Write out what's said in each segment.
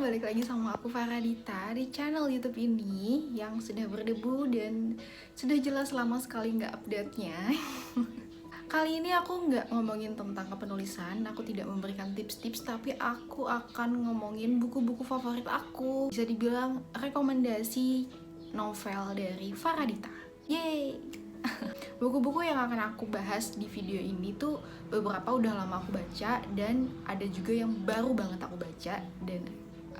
balik lagi sama aku Faradita di channel YouTube ini yang sudah berdebu dan sudah jelas lama sekali nggak update-nya. Kali ini aku nggak ngomongin tentang kepenulisan, aku tidak memberikan tips-tips, tapi aku akan ngomongin buku-buku favorit aku. Bisa dibilang rekomendasi novel dari Faradita. Yeay! Buku-buku yang akan aku bahas di video ini tuh beberapa udah lama aku baca dan ada juga yang baru banget aku baca dan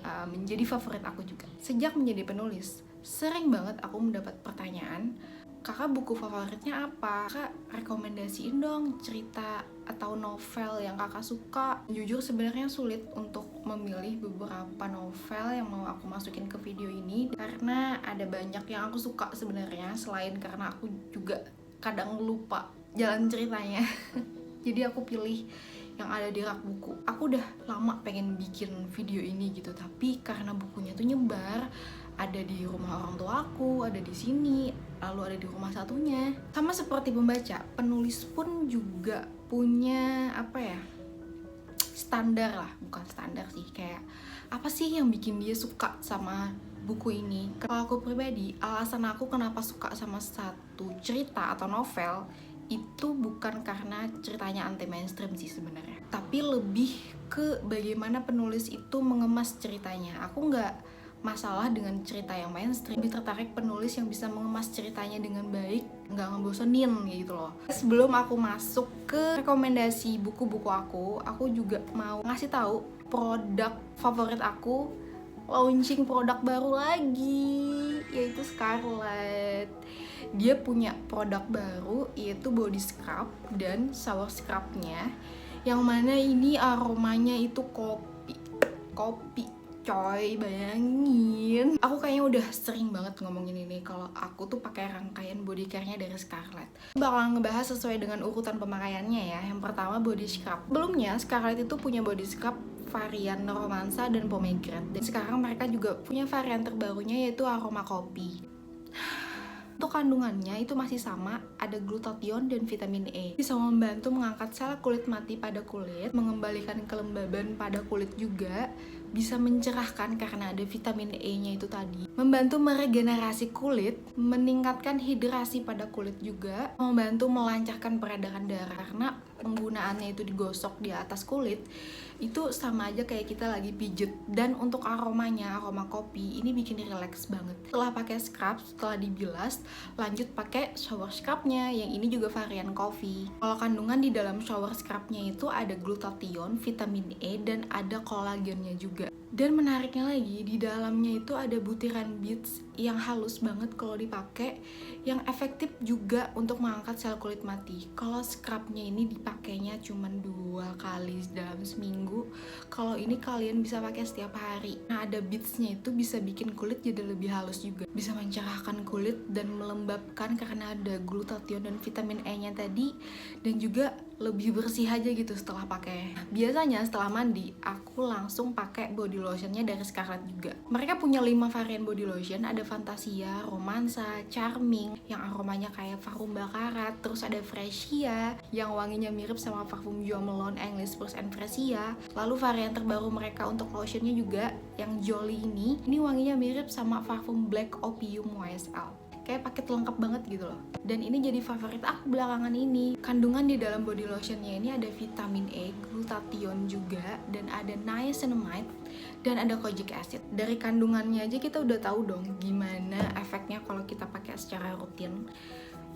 menjadi favorit aku juga. Sejak menjadi penulis, sering banget aku mendapat pertanyaan, kakak buku favoritnya apa? Kak rekomendasiin dong cerita atau novel yang kakak suka. Jujur sebenarnya sulit untuk memilih beberapa novel yang mau aku masukin ke video ini karena ada banyak yang aku suka sebenarnya, selain karena aku juga kadang lupa jalan ceritanya. Jadi aku pilih yang ada di rak buku. Aku udah lama pengen bikin video ini gitu, tapi karena bukunya tuh nyebar, ada di rumah orang tua aku, ada di sini, lalu ada di rumah satunya. Sama seperti pembaca, penulis pun juga punya standar lah, bukan standar sih, kayak apa sih yang bikin dia suka sama buku ini. Kalau aku pribadi, alasan aku kenapa suka sama satu cerita atau novel itu bukan karena ceritanya anti mainstream sih sebenarnya, tapi lebih ke bagaimana penulis itu mengemas ceritanya. Aku nggak masalah dengan cerita yang mainstream, lebih tertarik penulis yang bisa mengemas ceritanya dengan baik, nggak ngebosenin gitu loh. Sebelum aku masuk ke rekomendasi buku-buku aku juga mau ngasih tahu produk favorit aku launching produk baru lagi, yaitu Scarlett. Dia punya produk baru yaitu body scrub dan shower scrubnya, yang mana ini aromanya itu kopi coy, bayangin. Aku kayaknya udah sering banget ngomongin ini kalau aku tuh pakai rangkaian body care-nya dari Scarlett. Bakal ngebahas sesuai dengan urutan pemakaiannya ya. Yang pertama body scrub. Sebelumnya Scarlett itu punya body scrub varian romansa dan pomegranate, dan sekarang mereka juga punya varian terbarunya yaitu aroma kopi. Untuk kandungannya itu masih sama, ada glutathione dan vitamin E. Bisa membantu mengangkat sel kulit mati pada kulit, mengembalikan kelembaban pada kulit juga, bisa mencerahkan karena ada vitamin E-nya itu tadi, membantu meregenerasi kulit, meningkatkan hidrasi pada kulit juga, membantu melancarkan peredaran darah karena penggunaannya itu digosok di atas kulit. Itu sama aja kayak kita lagi pijet. Dan untuk aromanya, aroma kopi ini bikin relax banget. Setelah pakai scrub, setelah dibilas, lanjut pakai shower scrubnya yang ini juga varian kopi. Kalau kandungan di dalam shower scrubnya itu ada glutathione, vitamin E, dan ada kolagennya juga. Dan menariknya lagi, di dalamnya itu ada butiran beads yang halus banget kalau dipakai, yang efektif juga untuk mengangkat sel kulit mati. Kalau scrubnya ini dipakainya cuma 2 kali dalam seminggu, kalau ini kalian bisa pakai setiap hari. Nah, ada beadsnya itu bisa bikin kulit jadi lebih halus juga, bisa mencerahkan kulit dan melembabkan karena ada glutathione dan vitamin E-nya tadi, dan juga lebih bersih aja gitu setelah pakai. Biasanya setelah mandi aku langsung pakai body lotionnya dari Scarlett juga. Mereka punya 5 varian body lotion, ada Fantasia, Romansa, Charming yang aromanya kayak parfum bakarat, terus ada Fresia yang wanginya mirip sama parfum Jo Malone, English First and Fresia. Lalu varian terbaru mereka untuk lotionnya juga yang Jolly ini wanginya mirip sama parfum Black Opium YSL. Kayak paket lengkap banget gitu loh. Dan ini jadi favorit aku belakangan ini. Kandungan di dalam body lotionnya ini ada vitamin E, glutathione juga, dan ada niacinamide, dan ada kojic acid. Dari kandungannya aja kita udah tahu dong gimana efeknya kalau kita pakai secara rutin.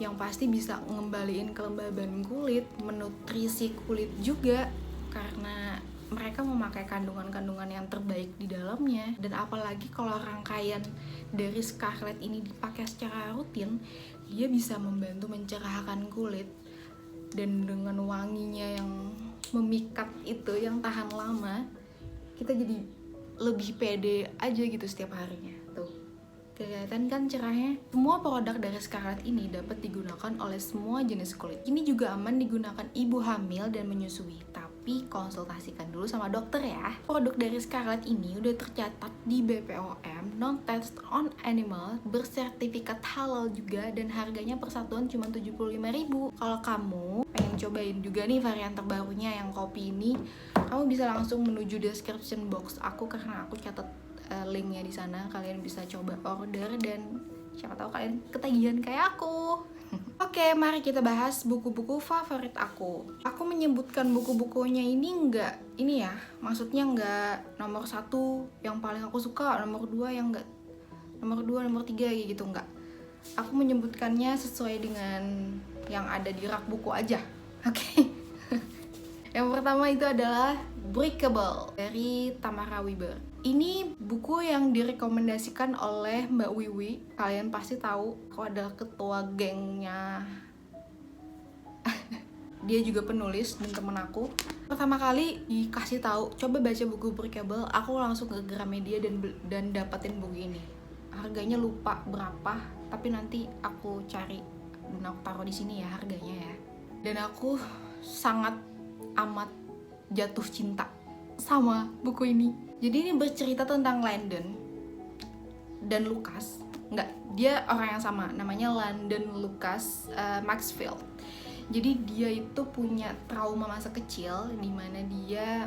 Yang pasti bisa ngembaliin kelembaban kulit, menutrisi kulit juga, karena mereka memakai kandungan-kandungan yang terbaik di dalamnya. Dan apalagi kalau rangkaian dari Scarlett ini dipakai secara rutin, dia bisa membantu mencerahkan kulit, dan dengan wanginya yang memikat itu, yang tahan lama, kita jadi lebih pede aja gitu setiap harinya. Tuh, kelihatan kan cerahnya? Semua produk dari Scarlett ini dapat digunakan oleh semua jenis kulit. Ini juga aman digunakan ibu hamil dan menyusui, tapi konsultasikan dulu sama dokter ya. Produk dari Scarlett ini udah tercatat di BPOM, non-test on animal, bersertifikat halal juga, dan harganya per satuan cuma 75.000. Kalau kamu pengen cobain juga nih varian terbarunya yang kopi ini, kamu bisa langsung menuju description box aku karena aku catat linknya di sana. Kalian bisa coba order dan siapa tahu kalian ketagihan kayak aku. Oke, mari kita bahas buku-buku favorit aku. Aku menyebutkan buku-bukunya ini maksudnya nggak nomor 1 yang paling aku suka, nomor 2 yang nggak, nomor 2, nomor 3 gitu, nggak. Aku menyebutkannya sesuai dengan yang ada di rak buku aja. Oke. Yang pertama itu adalah Breakable dari Tamara Weber. Ini buku yang direkomendasikan oleh Mbak Wiwi. Kalian pasti tahu, aku adalah ketua gengnya. Dia juga penulis dan temen aku. Pertama kali dikasih tahu, coba baca buku Breakable, aku langsung ke Gramedia dan dapetin buku ini. Harganya lupa berapa, tapi nanti aku cari dan aku taruh di sini ya harganya ya. Dan aku sangat amat jatuh cinta sama buku ini. Jadi ini bercerita tentang Landon dan Lucas. Enggak, dia orang yang sama, namanya Landon Lucas Maxfield. Jadi dia itu punya trauma masa kecil di mana dia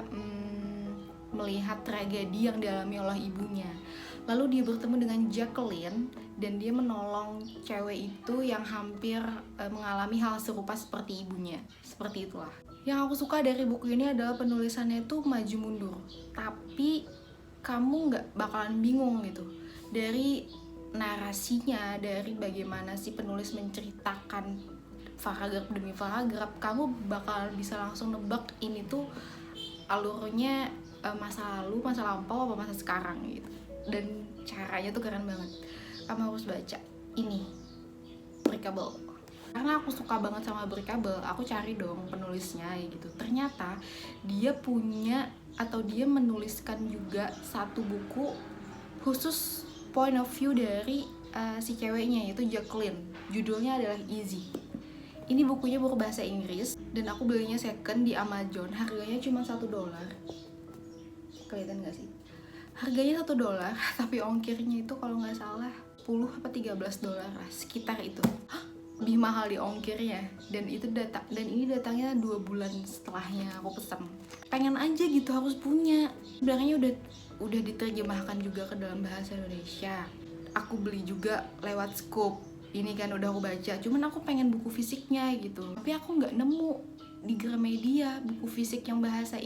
melihat tragedi yang dialami oleh ibunya. Lalu dia bertemu dengan Jacqueline dan dia menolong cewek itu yang hampir mengalami hal serupa seperti ibunya. Seperti itulah. Yang aku suka dari buku ini adalah penulisannya itu maju mundur, tapi kamu nggak bakalan bingung gitu dari narasinya, dari bagaimana si penulis menceritakan paragraf demi paragraf. Kamu bakal bisa langsung nebak ini tuh alurnya masa lalu, masa lampau, apa masa sekarang gitu. Dan caranya tuh keren banget. Kamu harus baca ini, Breakable. Karena aku suka banget sama Breakable, aku cari dong penulisnya gitu. Ternyata dia punya atau dia menuliskan juga satu buku khusus point of view dari si ceweknya, yaitu Jacqueline. Judulnya adalah Easy. Ini bukunya berbahasa Inggris dan aku belinya second di Amazon. Harganya cuma $1. Kelihatan gak sih? Harganya $1, tapi ongkirnya itu kalau nggak salah 10 apa $13 lah, sekitar itu. Lebih mahal di ongkirnya, dan ini datangnya 2 bulan setelahnya aku pesan. Pengen aja gitu, harus punya. Sebenarnya udah diterjemahkan juga ke dalam bahasa Indonesia. Aku beli juga lewat Scoop. Ini kan udah aku baca, cuman aku pengen buku fisiknya gitu. Tapi aku nggak nemu di Gramedia buku fisik yang bahasa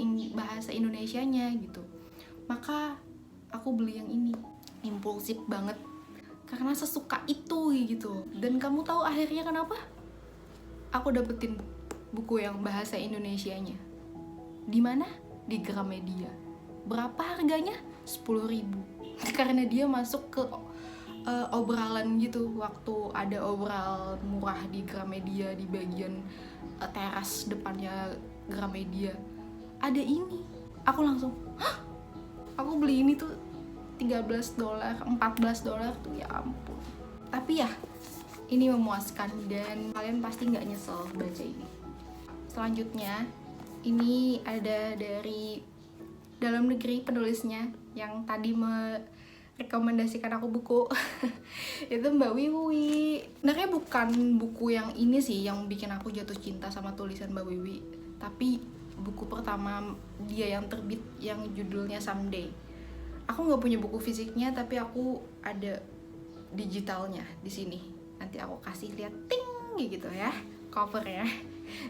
Indonesianya gitu. Maka aku beli yang ini. Impulsif banget. Karena sesuka itu gitu. Dan kamu tahu akhirnya kenapa? Aku dapetin buku yang bahasa Indonesianya. Di mana? Di Gramedia. Berapa harganya? 10.000. Karena dia masuk ke obralan gitu. Waktu ada obral murah di Gramedia di bagian teras depannya Gramedia, ada ini. Aku langsung, hah? Aku beli ini tuh $13, $14 tuh, ya ampun. Tapi ya, ini memuaskan dan kalian pasti nggak nyesel baca ini. Selanjutnya, ini ada dari dalam negeri penulisnya yang tadi merekomendasikan aku buku. Itu Mbak Wiwi. Sebenarnya bukan buku yang ini sih yang bikin aku jatuh cinta sama tulisan Mbak Wiwi, tapi buku pertama dia yang terbit yang judulnya Someday. Aku nggak punya buku fisiknya, tapi aku ada digitalnya di sini. Nanti aku kasih lihat ting gitu ya covernya.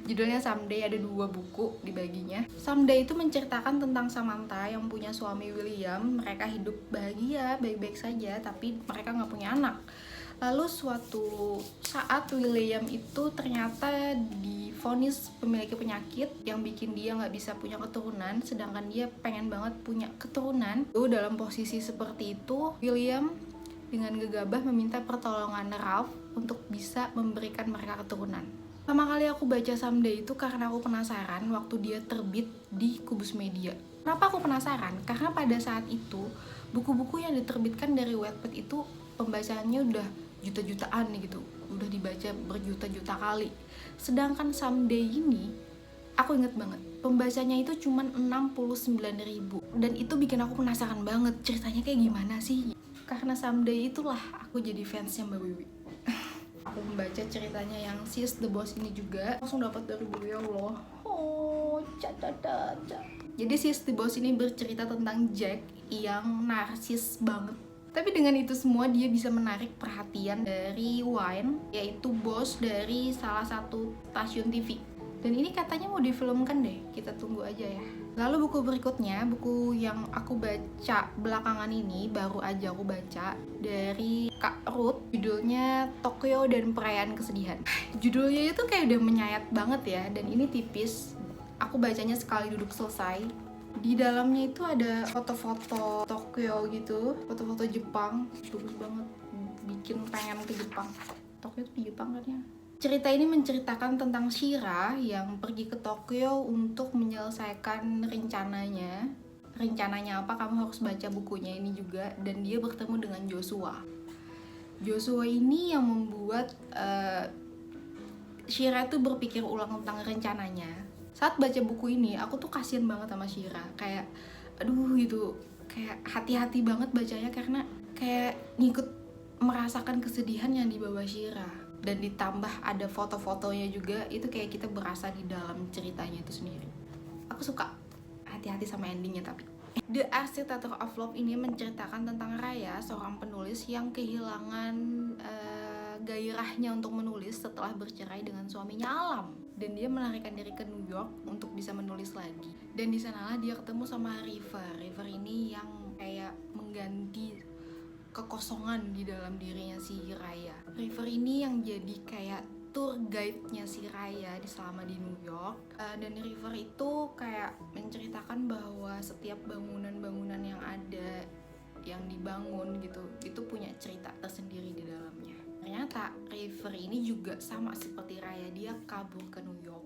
Judulnya Someday, ada 2 buku dibaginya. Someday itu menceritakan tentang Samantha yang punya suami William. Mereka hidup bahagia, baik-baik saja, tapi mereka nggak punya anak. Lalu suatu saat William itu ternyata divonis memiliki penyakit yang bikin dia nggak bisa punya keturunan, sedangkan dia pengen banget punya keturunan. Dalam posisi seperti itu, William dengan gegabah meminta pertolongan Ralph untuk bisa memberikan mereka keturunan. Pertama kali aku baca Someday itu karena aku penasaran waktu dia terbit di Kubus Media. Kenapa aku penasaran? Karena pada saat itu buku-buku yang diterbitkan dari Wattpad itu pembacaannya udah juta-jutaan gitu, udah dibaca berjuta-juta kali. Sedangkan Someday ini, aku inget banget, pembacanya itu cuma 69.000. Dan itu bikin aku penasaran banget, ceritanya kayak gimana sih? Karena Someday itulah aku jadi fansnya Mbak Wiwi. Aku membaca ceritanya yang She's the Boss ini juga, langsung dapat dari beliau loh. Oh, jadi si The Boss ini bercerita tentang Jack yang narsis banget. Tapi dengan itu semua dia bisa menarik perhatian dari Wayne, yaitu bos dari salah satu stasiun TV. Dan ini katanya mau difilmkan deh, kita tunggu aja ya. Lalu buku berikutnya, buku yang aku baca belakangan ini, baru aja aku baca, dari Kak Ruth, judulnya Tokyo dan Perayaan Kesedihan. Judulnya itu kayak udah menyayat banget ya, dan ini tipis. Aku bacanya sekali duduk selesai. Di dalamnya itu ada foto-foto Tokyo gitu, foto-foto Jepang, bagus banget, bikin pengen ke Jepang. Tokyo itu di Jepang kan ya. Cerita ini menceritakan tentang Shira yang pergi ke Tokyo untuk menyelesaikan rencananya. Rencananya apa? Kamu harus baca bukunya ini juga. Dan dia bertemu dengan Joshua. Joshua ini yang membuat Shira itu berpikir ulang tentang rencananya. Saat baca buku ini, aku tuh kasian banget sama Shira. Kayak, aduh gitu, kayak hati-hati banget bacanya karena kayak ngikut merasakan kesedihan yang dibawa Shira. Dan ditambah ada foto-fotonya juga, itu kayak kita berasa di dalam ceritanya itu sendiri. Aku suka, hati-hati sama endingnya tapi. The Architecture of Love ini menceritakan tentang Raya, seorang penulis yang kehilangan gairahnya untuk menulis setelah bercerai dengan suaminya Alam. Dan dia melarikan diri ke New York untuk bisa menulis lagi. Dan di sanalah dia ketemu sama River. River ini yang kayak mengganti kekosongan di dalam dirinya si Raya. River ini yang jadi kayak tour guide-nya si Raya selama di New York. Dan River itu kayak menceritakan bahwa setiap bangunan-bangunan yang ada, yang dibangun gitu, itu punya cerita tersendiri di dalamnya. Ternyata River ini juga sama seperti Raya, dia kabur ke New York.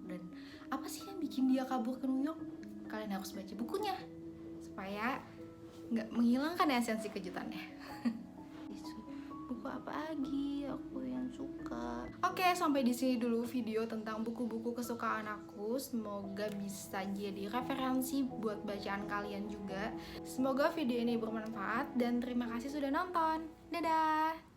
Dan apa sih yang bikin dia kabur ke New York? Kalian harus baca bukunya supaya nggak menghilangkan esensi kejutannya. Buku apa lagi aku yang suka? Oke, sampai di sini dulu video tentang buku-buku kesukaan aku. Semoga bisa jadi referensi buat bacaan kalian juga. Semoga video ini bermanfaat dan terima kasih sudah nonton. Dadah.